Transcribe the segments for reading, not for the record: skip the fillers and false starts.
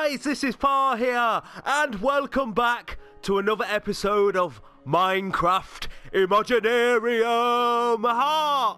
guys, this is Pa here, and welcome back to another episode of Minecraft Imaginarium.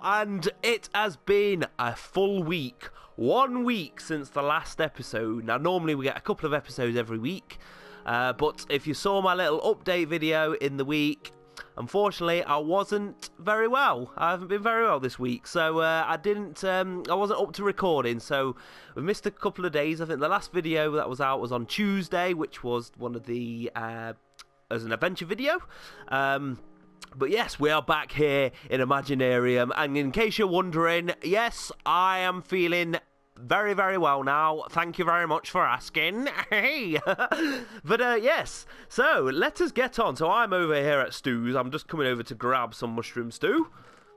And it has been a full week, 1 week since the last episode. Now, normally we get a couple of episodes every week, but if you saw my little update video in the week, unfortunately, I wasn't very well. I haven't been very well this week, so I wasn't up to recording, so we missed a couple of days. I think the last video that was out was on Tuesday, which was one of the, as an adventure video. But yes, we are back here in Imaginarium, and in case you're wondering, yes, I am feeling very, very well now. Thank you very much for asking. Hey. But yes, so let us get on. So I'm over here at Stu's. I'm just coming over to grab some mushroom stew,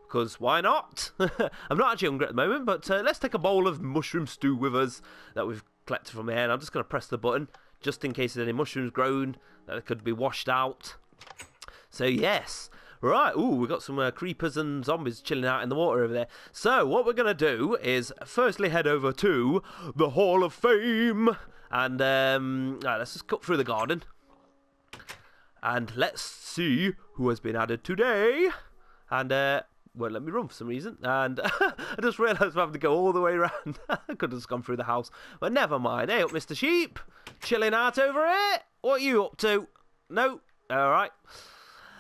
because why not? I'm not actually hungry at the moment, but let's take a bowl of mushroom stew with us that we've collected from here, and I'm just going to press the button just in case there's any mushrooms grown that could be washed out. So yes. Right, ooh, we've got some creepers and zombies chilling out in the water over there. So, what we're going to do is firstly head over to the Hall of Fame. And, right, let's just cut through the garden. And let's see who has been added today. And, won't let me run for some reason. And I just realised I have to go all the way around. I could have just gone through the house. But never mind. Hey up, Mr. Sheep. Chilling out over here. What are you up to? No? Alright.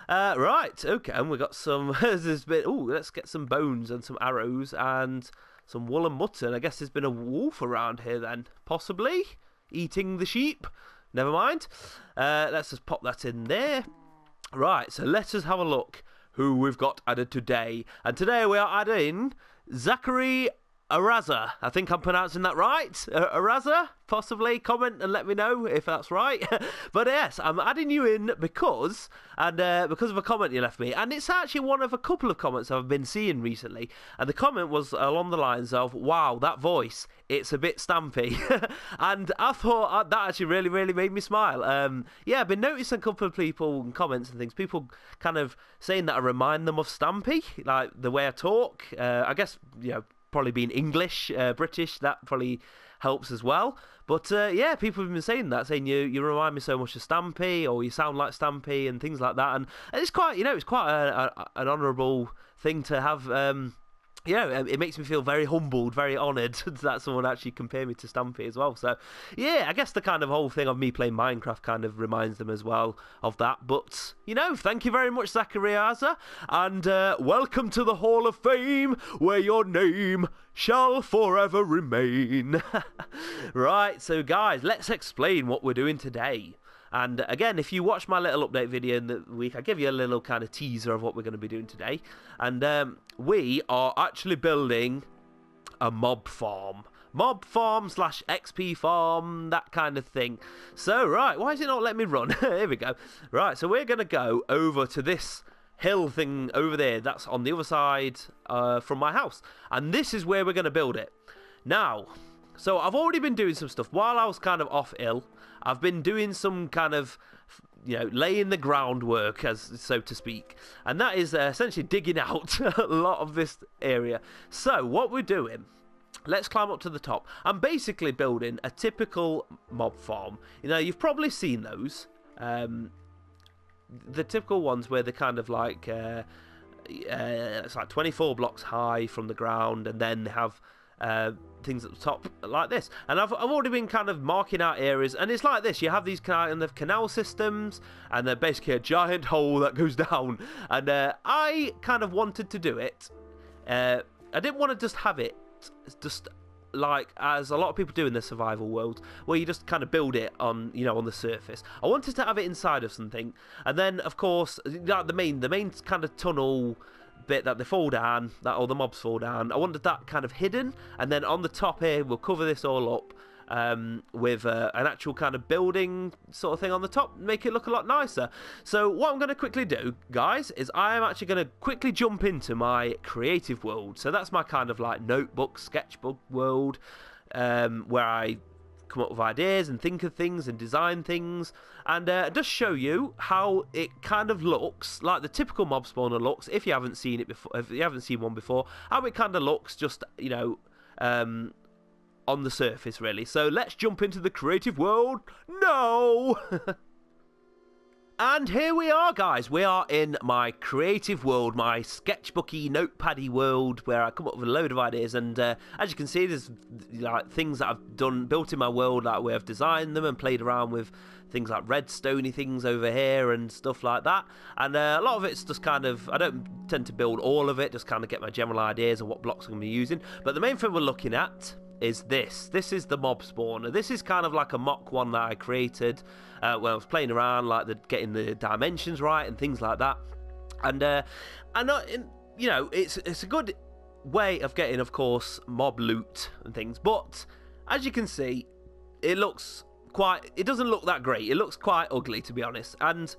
Right, okay, and we got some, let's get some bones and some arrows and some wool and mutton. I guess there's been a wolf around here then, possibly, eating the sheep. Never mind. Let's just pop that in there. Right, so let us have a look who we've got added today. And today we are adding Zachary Araza. I think I'm pronouncing that right. Araza, possibly. Comment and let me know if that's right. But yes, I'm adding you in because of a comment you left me. And it's actually one of a couple of comments I've been seeing recently. And the comment was along the lines of, wow, that voice, it's a bit Stampy. And I thought that actually really, really made me smile. Yeah, I've been noticing a couple of people and comments and things. People kind of saying that I remind them of Stampy, like the way I talk. I guess, probably being English, British, that probably helps as well. But yeah, people have been saying that, saying you remind me so much of Stampy, or you sound like Stampy, and things like that. And it's quite, it's quite an honourable thing to have. It makes me feel very humbled, very honoured that someone actually compared me to Stampy as well. So, yeah, I guess the kind of whole thing of me playing Minecraft kind of reminds them as well of that. But, thank you very much, Zachariaza, and welcome to the Hall of Fame, where your name shall forever remain. Right, so guys, let's explain what we're doing today. And again, if you watch my little update video in the week, I give you a little kind of teaser of what we're going to be doing today. And we are actually building a mob farm. Mob farm / XP farm, that kind of thing. So, right, why is it not letting me run? Here we go. Right, so we're going to go over to this hill thing over there. That's on the other side from my house. And this is where we're going to build it. Now, so I've already been doing some stuff. While I was kind of off ill, I've been doing some kind of, laying the groundwork, as so to speak. And that is essentially digging out a lot of this area. So what we're doing, let's climb up to the top. I'm basically building a typical mob farm. You've probably seen those. The typical ones where they're kind of like, it's like 24 blocks high from the ground, and then they have things at the top like this. And I've already been kind of marking out areas, and it's like this. You have these kind of canal systems, and they're basically a giant hole that goes down. And I kind of wanted to do it. I didn't want to just have it just like as a lot of people do in the survival world, where you just kind of build it on on the surface. I wanted to have it inside of something, and then of course the main kind of tunnel bit that they fall down, that all the mobs fall down, I wanted that kind of hidden, and then on the top here we'll cover this all up with an actual kind of building sort of thing on the top, make it look a lot nicer. So what I'm going to quickly do, guys, is I am actually going to quickly jump into my creative world. So that's my kind of like notebook, sketchbook world, where I come up with ideas and think of things and design things, and just show you how it kind of looks like the typical mob spawner looks. If you haven't seen it before, if you haven't seen one before, how it kind of looks, just on the surface, really. So let's jump into the creative world. No! And here we are, guys. We are in my creative world, my sketchbooky, notepaddy world, where I come up with a load of ideas. And as you can see, there's like things that I've built in my world, like where I've designed them and played around with things like redstone-y things over here and stuff like that. And a lot of it's just kind of, I don't tend to build all of it, just kind of get my general ideas of what blocks I'm going to be using. But the main thing we're looking at is this. This is the mob spawner. This is kind of like a mock one that I created when I was playing around, like getting the dimensions right and things like that. And you know, it's a good way of getting, of course, mob loot and things. But as you can see, it doesn't look that great. It looks quite ugly, to be honest. And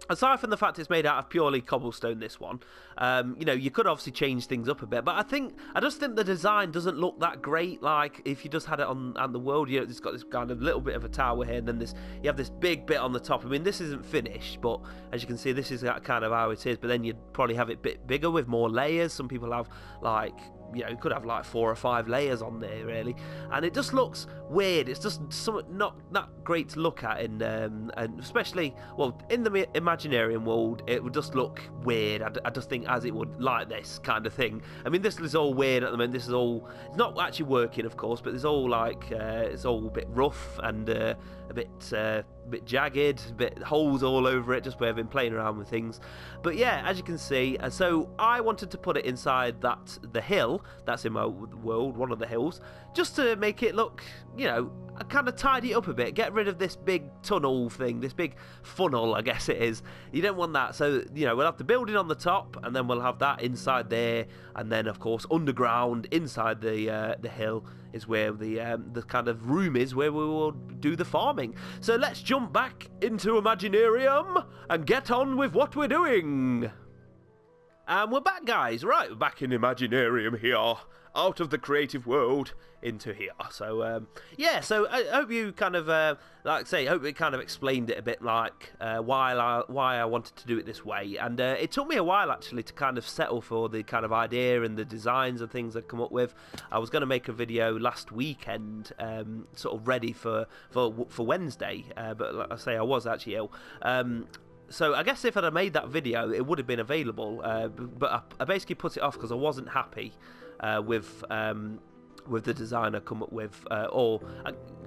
aside from the fact it's made out of purely cobblestone, this one, you know, you could obviously change things up a bit, but I just think the design doesn't look that great. Like if you just had it on the world, you know, it's got this kind of little bit of a tower here, and then you have this big bit on the top. I mean, this isn't finished, but as you can see, this is kind of how it is. But then you'd probably have it a bit bigger with more layers. Some people have like, you know, you could have like 4 or 5 layers on there, really, and it just looks weird. It's just not great to look at, and especially, well, in the Imaginarium world, it would just look weird. I just think as it would, like this kind of thing. I mean, this is all weird at the moment. This is all, it's not actually working, of course, but it's all like it's all a bit rough and a bit jagged, a bit holes all over it, just where I've been playing around with things. But yeah, as you can see, so I wanted to put it inside the hill that's in my world, one of the hills, just to make it look, you know, kind of tidy it up a bit, get rid of this big tunnel thing, this big funnel, I guess it is. You don't want that. So, you know, we'll have the building on the top, and then we'll have that inside there, and then of course underground inside the hill is where the kind of room is where we will do the farming. So let's jump back into Imaginarium and get on with what we're doing. And we're back, guys. Right, we're back in Imaginarium here, out of the creative world into here. So yeah, so I hope you kind of like I say, hope it kind of explained it a bit, like why I wanted to do it this way. And it took me a while actually to kind of settle for the kind of idea and the designs and things I'd come up with. I was going to make a video last weekend, sort of ready for Wednesday, but like I say, I was actually ill. So I guess if I'd have made that video, it would have been available, but I basically put it off because I wasn't happy with the design I come up with, or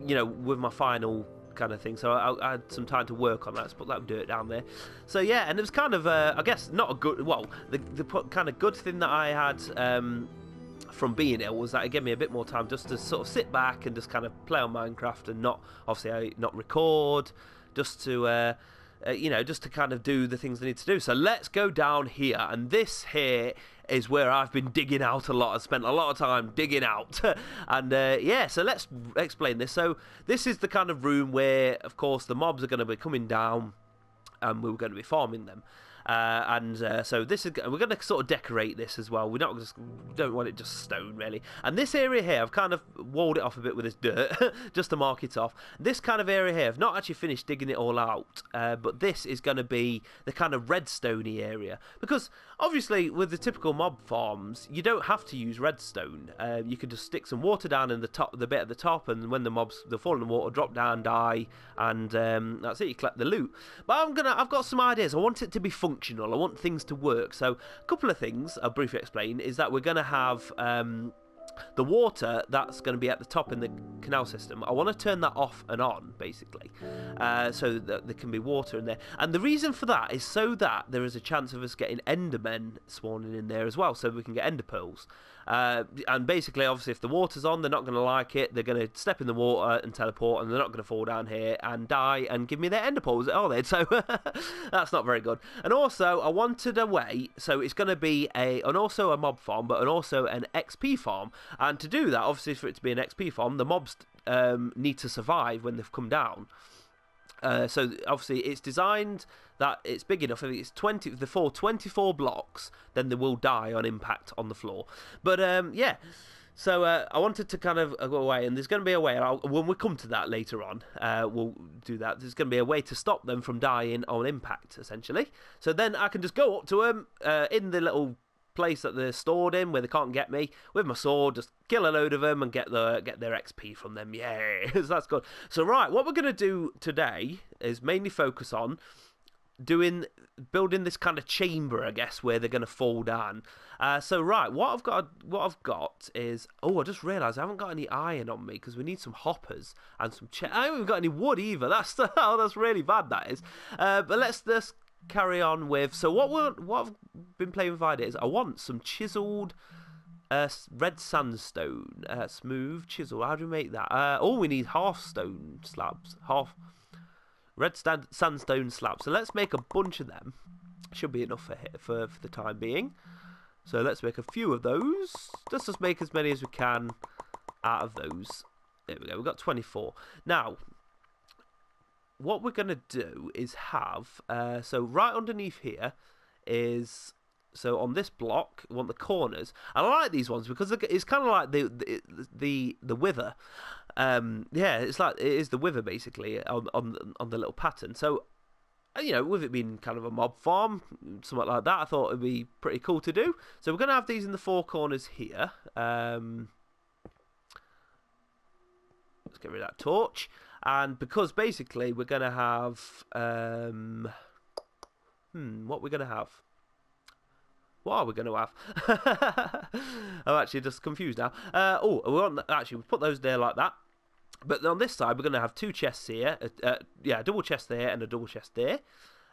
you know, with my final kind of thing. So I had some time to work on that. Let's put that dirt down there. So yeah, and it was kind of I guess not a good, well, the kind of good thing that I had from being ill was that it gave me a bit more time just to sort of sit back and just kind of play on Minecraft and not record, just to you know, just to kind of do the things I need to do. So let's go down here, and this here is where I've been digging out a lot. I've spent a lot of time digging out. And yeah, so let's explain this. So this is the kind of room where, of course, the mobs are going to be coming down and we're going to be farming them. So this is, we're going to sort of decorate this as well. We don't want it just stone, really. And this area here, I've kind of walled it off a bit with this dirt just to mark it off. This kind of area here, I've not actually finished digging it all out, but this is going to be the kind of redstone-y area, because obviously with the typical mob farms, you don't have to use redstone. You can just stick some water down in the bit at the top, and when the mobs fall in the water, drop down, die, and that's it. You collect the loot. But I've got some ideas. I want it to be functional. I want things to work. So a couple of things I'll briefly explain is that we're going to have the water that's going to be at the top in the canal system. I want to turn that off and on, basically, so that there can be water in there. And the reason for that is so that there is a chance of us getting endermen spawning in there as well, so we can get ender pearls. And basically, obviously, if the water's on, they're not going to like it. They're going to step in the water and teleport, and they're not going to fall down here and die and give me their ender pearls, are they? So that's not very good. And also, I wanted a way, so it's going to be also a mob farm, but also an XP farm. And to do that, obviously, for it to be an XP farm, the mobs need to survive when they've come down. So obviously it's designed that it's big enough. I think it's 24 blocks, then they will die on impact on the floor. But yeah, so I wanted to kind of go away, and there's going to be a way, and when we come to that later on, we'll do that. There's going to be a way to stop them from dying on impact, essentially. So then I can just go up to them in the little place that they're stored in where they can't get me with my sword. Just kill a load of them and get their XP from them. Yeah, so that's good. So right, what we're gonna do today is mainly focus on building this kind of chamber, I guess, where they're gonna fall down. So right, what I've got is, oh, I just realised I haven't got any iron on me because we need some hoppers and some I haven't got any wood either. That's that's really bad. That is. But let's just carry on with. So what I've been playing with ideas. I want some chiseled red sandstone, smooth chisel. How do we make that? Oh, we need half stone slabs, half red sandstone slabs. So let's make a bunch of them. Should be enough for the time being. So let's make a few of those. Let's just make as many as we can out of those. There we go. We've got 24. Now, what we're going to do is have... so right underneath here is... So on this block, we want the corners. I like these ones because it's kind of like the wither. Yeah, it is the wither basically on the little pattern. So, you know, with it being kind of a mob farm, something like that, I thought it'd be pretty cool to do. So we're going to have these in the four corners here. Let's get rid of that torch. And because basically we're going to have... what we're going to have? What are we going to have? I'm actually just confused now. Actually, we put those there like that. But on this side, we're going to have two chests here. A double chest there and a double chest there.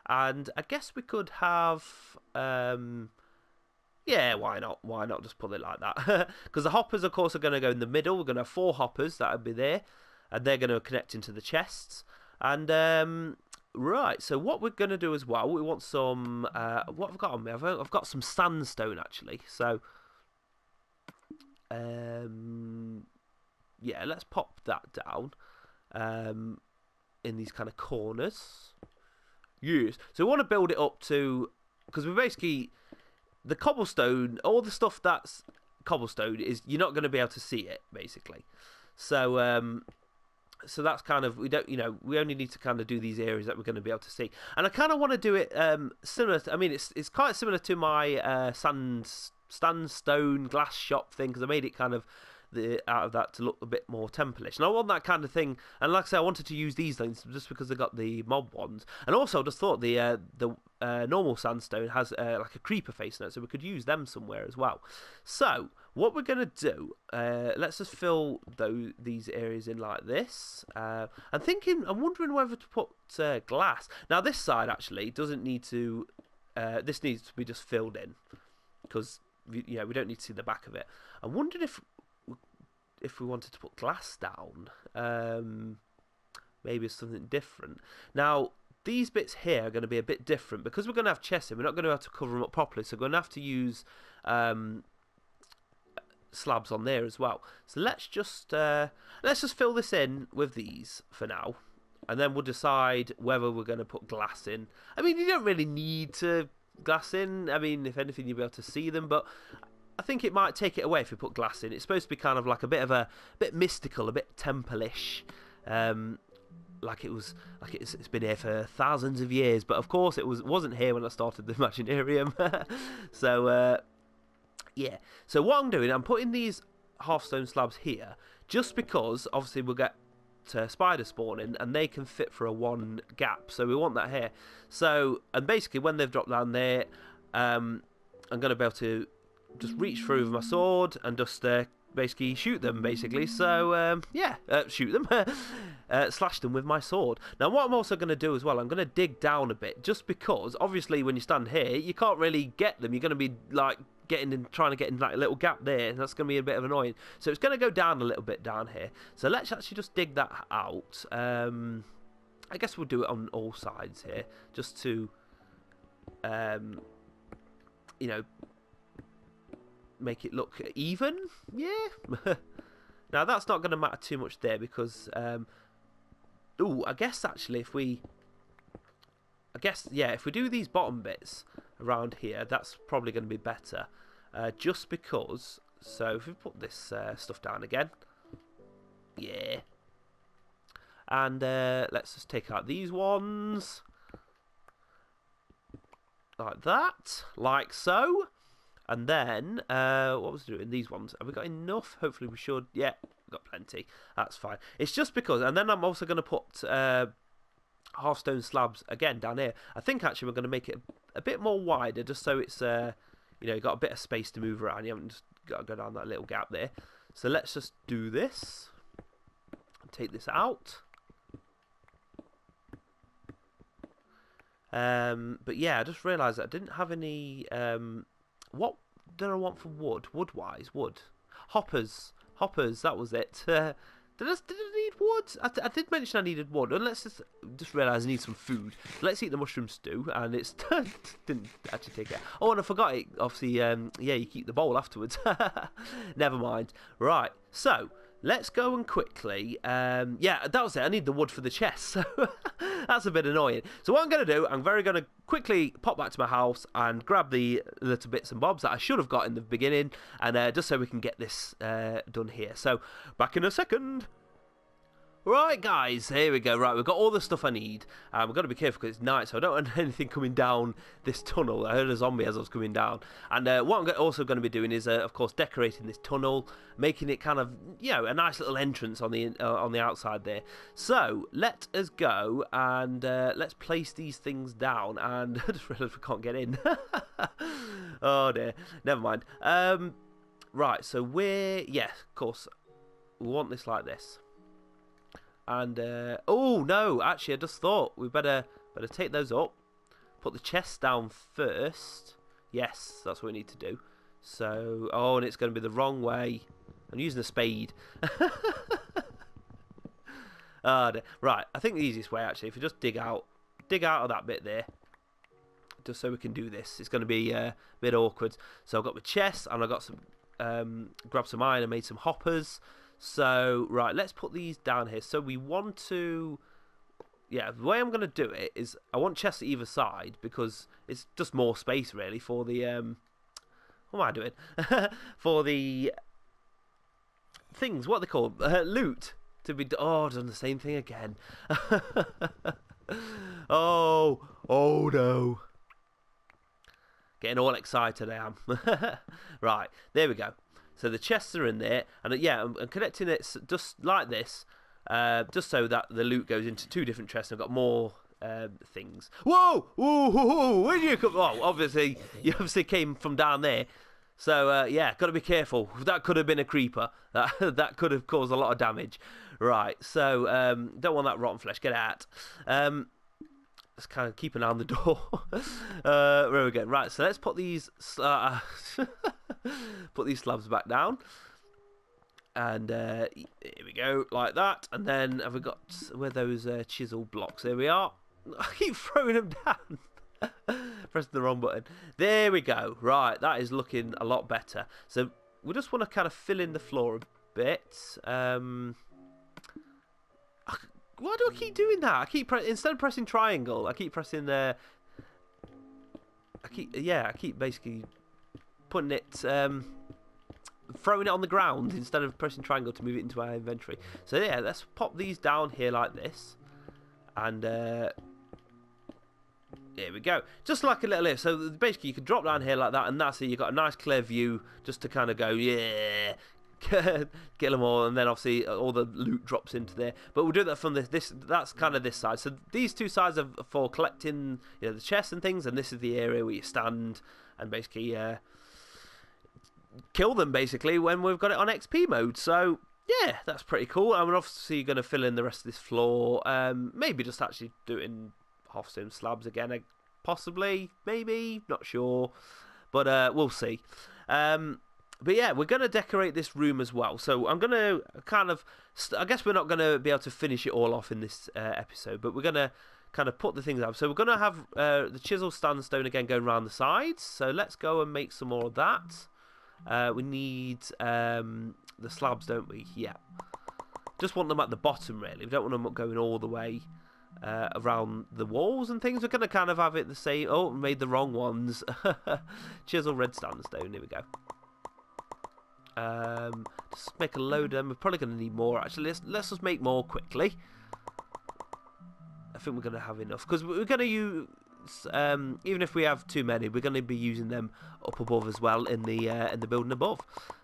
And I guess we could have... yeah, why not? Why not just put it like that? Because the hoppers, of course, are going to go in the middle. We're going to have 4 hoppers that would be there. And they're going to connect into the chests. And... right, so what we're going to do as well, we want some, what have I got on me? I've got some sandstone, actually. So, yeah, let's pop that down in these kind of corners. Yes. So we want to build it up to, because we basically, the cobblestone, all the stuff that's cobblestone, is you're not going to be able to see it, basically. So, so that's kind of, we only need to kind of do these areas that we're going to be able to see. And I kind of want to do it similar to, I mean, it's quite similar to my sandstone glass shop thing, because I made it kind of out of that to look a bit more temple-ish. And I want that kind of thing, and like I said, I wanted to use these things just because they got the mob ones. And also I just thought the normal sandstone has like a creeper face in it, so we could use them somewhere as well. So what we're going to do, let's just fill these areas in like this. I'm wondering whether to put glass. Now this side actually doesn't need to, this needs to be just filled in, because we don't need to see the back of it. I wondered if we wanted to put glass down, maybe it's something different. Now, these bits here are going to be a bit different, because we're going to have chests in, we're not going to have to cover them up properly, so we're going to have to use slabs on there as well. So let's just fill this in with these for now, and then we'll decide whether we're going to put glass in. I mean, you don't really need to glass in. I mean, if anything, you'll be able to see them, but I think it might take it away if we put glass in. It's supposed to be kind of like a bit mystical, a bit temple-ish. Like it's been here for thousands of years, but of course it wasn't here when I started the Imaginarium. So yeah. So what I'm doing, I'm putting these half-stone slabs here, just because obviously we'll get spider spawning and they can fit for a 1 gap. So we want that here. So, and basically when they've dropped down there, I'm going to be able to just reach through with my sword and just basically shoot them, basically. So yeah, shoot them, slash them with my sword. Now what I'm also going to do as well, I'm going to dig down a bit, just because obviously when you stand here you can't really get them. You're going to be like trying to get in like a little gap there, and that's going to be a bit of annoying. So it's going to go down a little bit down here. So let's actually just dig that out. I guess we'll do it on all sides here, just to make it look even. Yeah. Now that's not going to matter too much there, because I guess actually if we do these bottom bits around here, that's probably going to be better, just because. So if we put this stuff down again, yeah, and let's just take out these ones like that, like so. And then, what was I doing? These ones. Have we got enough? Hopefully we should. Yeah, we've got plenty. That's fine. It's just because, and then I'm also going to put half stone slabs again down here. I think actually we're going to make it a bit more wider, just so it's, you know, got a bit of space to move around. You haven't just got to go down that little gap there. So let's just do this. Take this out. But yeah, I just realised that I didn't have any. What did I want for wood? Wood-wise, wood. Hoppers. That was it. Did I need wood? I did mention I needed wood. And let's just realise I need some food. Let's eat the mushroom stew. And it's didn't actually take it. Oh, and I forgot it. Obviously, yeah, you keep the bowl afterwards. Never mind. Right. So let's go and quickly. Yeah, that was it. I need the wood for the chest. So that's a bit annoying. So what I'm going to do, I'm going to quickly pop back to my house and grab the little bits and bobs that I should have got in the beginning, and just so we can get this done here. So back in a second. Right, guys, here we go. Right, we've got all the stuff I need. We've got to be careful because it's night, so I don't want anything coming down this tunnel. I heard a zombie as I was coming down. And what I'm also going to be doing is, of course, decorating this tunnel, making it kind of, you know, a nice little entrance on the outside there. So let us go and let's place these things down. And I just realised we can't get in. Oh dear, never mind. Right, so yeah, of course, we want this like this. And oh no, actually I just thought we better take those up, put the chests down first. Yes, that's what we need to do. So, oh, and it's going to be the wrong way. I'm using a spade. Right, I think the easiest way actually, if you just dig out of that bit there, just so we can do this. It's going to be a bit awkward. So I've got my chest and I got some grabbed some iron and made some hoppers. So, right, let's put these down here. So we want to, yeah, the way I'm going to do it is I want chests at either side because it's just more space, really, for the, what am I doing? For the things, what are they called? Loot. To be, oh, I've done the same thing again. Oh no. Getting all excited I am. Right, there we go. So the chests are in there, and yeah, I'm connecting it just like this, just so that the loot goes into two different chests. I've got more things. Whoa! Whoa! Where did you come? Oh, obviously, you obviously came from down there. So yeah, got to be careful. That could have been a creeper. That could have caused a lot of damage. Right. So don't want that rotten flesh. Get out. Let's kind of keep an eye on the door. There we go. Right, so let's put these put these slabs back down, and here we go, like that. And then have we got where those chisel blocks? There we are. I keep throwing them down. Pressing the wrong button. There we go. Right, that is looking a lot better. So we just want to kind of fill in the floor a bit. Why do I keep doing that? I keep instead of pressing triangle, I keep pressing the. I keep basically putting it, throwing it on the ground instead of pressing triangle to move it into our inventory. So yeah, let's pop these down here like this, and here we go. Just like a little lift. So basically, you can drop down here like that, and that's it. You've got a nice clear view just to kind of go, yeah. Get them all, and then obviously all the loot drops into there. But we'll do that from that's kind of this side. So these two sides are for collecting, you know, the chests and things, and this is the area where you stand and basically kill them basically when we've got it on XP mode. So yeah, that's pretty cool. And we're obviously going to fill in the rest of this floor. Maybe just actually doing half stone slabs again, possibly, maybe, not sure, but we'll see. But yeah, we're going to decorate this room as well. So I'm going to kind of, I guess we're not going to be able to finish it all off in this episode, but we're going to kind of put the things up. So we're going to have the chisel sandstone again going around the sides. So let's go and make some more of that. We need the slabs, don't we? Yeah. Just want them at the bottom, really. We don't want them going all the way around the walls and things. We're going to kind of have it the same. Oh, made the wrong ones. Chisel red sandstone. Here we go. Just make a load of them. We're probably going to need more actually. Let's just make more quickly. I think we're going to have enough because we're going to points, even if we have too many, we're going to be using them up above as well in the building above.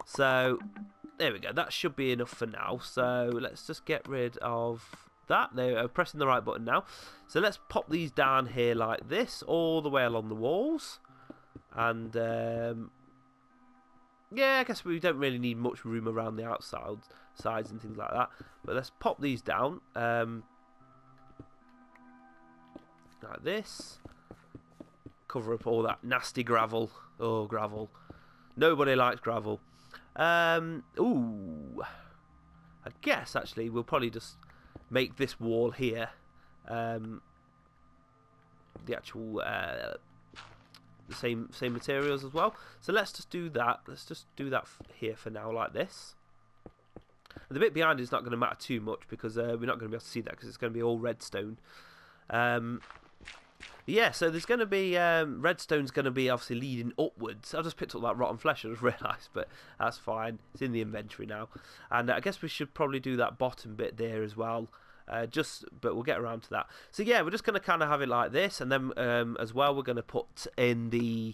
So there we go. That should be enough for now. So let's just get rid of that. They're pressing the right button now. So let's pop these down here like this, all the way along the walls. And yeah, I guess we don't really need much room around the outside sides and things like that. But let's pop these down like this. Cover up all that nasty gravel. Oh, gravel. Nobody likes gravel. Ooh. I guess, actually, we'll probably just make this wall here the actual the same materials as well. So let's just do that. Let's just do that here for now, like this. And the bit behind is not going to matter too much because we're not going to be able to see that because it's going to be all redstone. Yeah, so there's going to be redstone's going to be obviously leading upwards. I just picked up that rotten flesh, I just realised, but that's fine. It's in the inventory now, and I guess we should probably do that bottom bit there as well. But we'll get around to that. So yeah, we're just going to kind of have it like this, and then as well we're going to put in the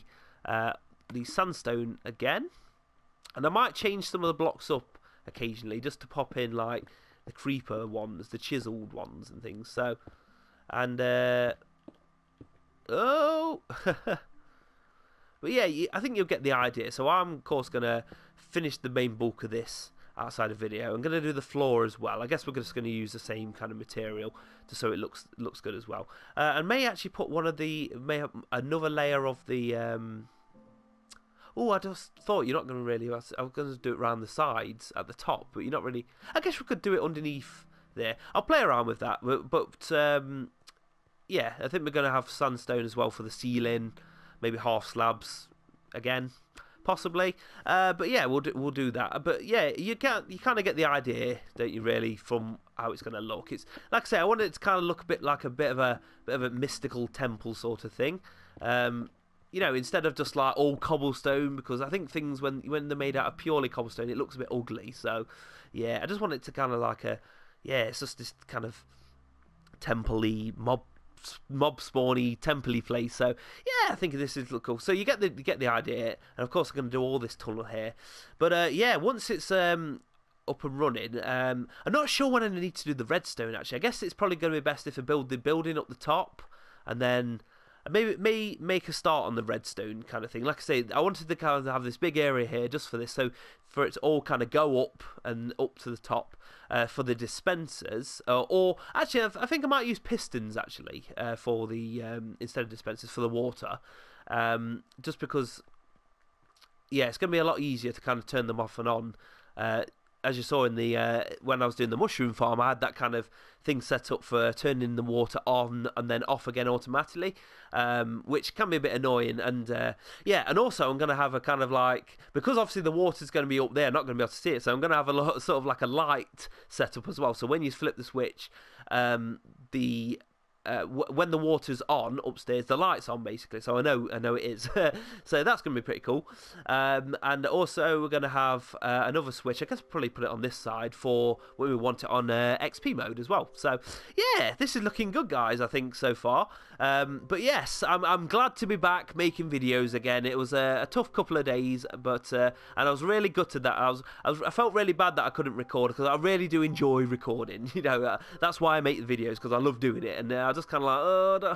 sandstone again, and I might change some of the blocks up occasionally just to pop in like the creeper ones, the chiseled ones, and things. So, and oh, but yeah, I think you'll get the idea. So I'm of course going to finish the main bulk of this outside of video. I'm going to do the floor as well. I guess we're just going to use the same kind of material just so it looks good as well. And may actually put have another layer of the oh, I just thought you're not going to really, I was going to do it around the sides at the top, but you're not really. I guess we could do it underneath there. I'll play around with that, but yeah, I think we're going to have sandstone as well for the ceiling, maybe half slabs again, possibly. But yeah, we'll do that. But yeah, you kind of get the idea, don't you? Really, from how it's going to look. It's like I say, I want it to kind of look a bit of a mystical temple sort of thing. You know, instead of just like all cobblestone, because I think things when they're made out of purely cobblestone, it looks a bit ugly. So yeah, I just want it to kind of like it's just this kind of temple-y mob spawny templey place. So yeah, I think this is look cool. So you get the idea, and of course I'm going to do all this tunnel here. But yeah, once it's up and running, I'm not sure when I need to do the redstone actually. I guess it's probably going to be best if I build the building up the top, and then maybe make a start on the redstone kind of thing. Like I say, I wanted to kind of have this big area here just for this, so for it to all kind of go up and up to the top for the dispensers. Or actually, I think I might use pistons actually for the instead of dispensers for the water, just because yeah, it's going to be a lot easier to kind of turn them off and on. As you saw in the when I was doing the mushroom farm, I had that kind of thing set up for turning the water on and then off again automatically, which can be a bit annoying. And yeah, and also I'm going to have a kind of like, because obviously the water's going to be up there, not going to be able to see it, so I'm going to have a sort of like a light set up as well. So when you flip the switch, when the water's on upstairs, the light's on basically, so I know it is. So that's going to be pretty cool. And also we're going to have another switch. I guess we'll probably put it on this side for when we want it on XP mode as well. So yeah, this is looking good, guys, I think so far. But yes, I'm glad to be back making videos again. It was a tough couple of days, but and I was really gutted that I felt really bad that I couldn't record, because I really do enjoy recording. You know, that's why I make the videos, because I love doing it. And I just kind of like,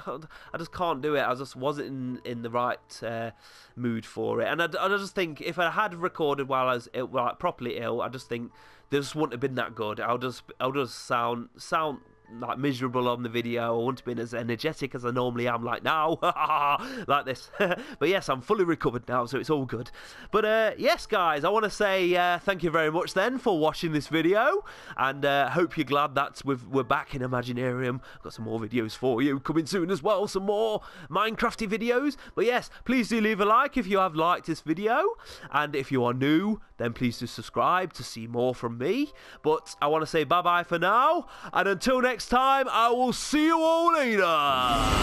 oh, I just can't do it. I just wasn't in the right mood for it. And I just think if I had recorded while I was properly ill, I just think this wouldn't have been that good. I'll just sound like miserable on the video. I wouldn't have been as energetic as I normally am, like now, like this. But yes, I'm fully recovered now, so it's all good. But yes, guys, I want to say thank you very much then for watching this video, and hope you're glad that we're back in Imaginarium. I've got some more videos for you coming soon as well, some more Minecrafty videos. But yes, please do leave a like if you have liked this video, and if you are new, then please do subscribe to see more from me. But I want to say bye bye for now, and until next time, I will see you all later.